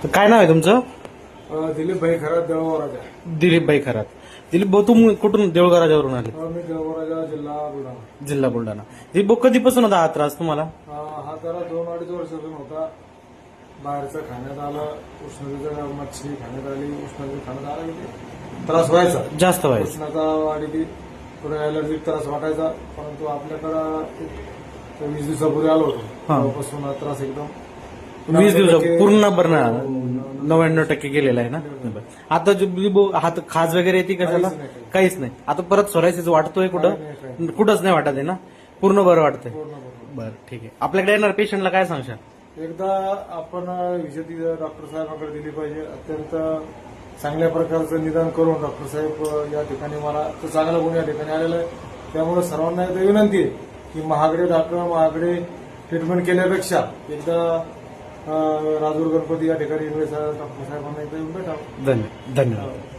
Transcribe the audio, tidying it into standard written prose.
तर काय नाव आहे तुमचं? दिलीप भाई खरात देवळगाव. दिलीप भाई खरात. दिलीप भाऊ तुम्ही कुठून देऊळगाराजावरून आले? मी देवळगाव जिल्हा बुलढाणा. जिल्हा बुलढाणा. दिलीप भाऊ कधीपासून होता हा त्रास तुम्हाला? हा त्याला 2-2.5 वर्षापासून होता. बाहेरचं खाण्यात आलं, उष्णतेचं मच्छी खाण्यात आली, उष्णतेचं खाण्यात आलं की त्रास व्हायचा, जास्त व्हायचं. उष्णता वाढली की थोडा ॲलर्जिक त्रास वाटायचा. परंतु आपल्याकडं 20 दिवसापूर्वी आलो होतो, तेव्हापासून हा त्रास एकदम 20 दिवस पूर्ण बरं 99% गेलेला आहे ना. आता जो दिलीप भाऊ हात खाज वगैरे येते का त्याला? काहीच नाही. आता परत सोरायसिस वाटतोय कुठं? कुठंच नाही वाटत आहे ना. पूर्ण बरं वाटतंय. बरं ठीक आहे. आपल्याकडे येणार पेशंटला काय सांगशाल? एकदा आपण विजिट डॉक्टर साहेबांकडे दिली पाहिजे. अत्यंत चांगल्या प्रकारचं निदान करून डॉक्टर साहेब या ठिकाणी मला तर चांगला गुण या ठिकाणी आलेला आहे. त्यामुळे सर्वांना एकदा विनंती आहे की महागडे डॉक्टर महागडे ट्रीटमेंट केल्यापेक्षा एकदा राजूर गणपती या ठिकाणी डॉक्टर साहेबांना एकदा येऊन भेटावं. धन्यवाद.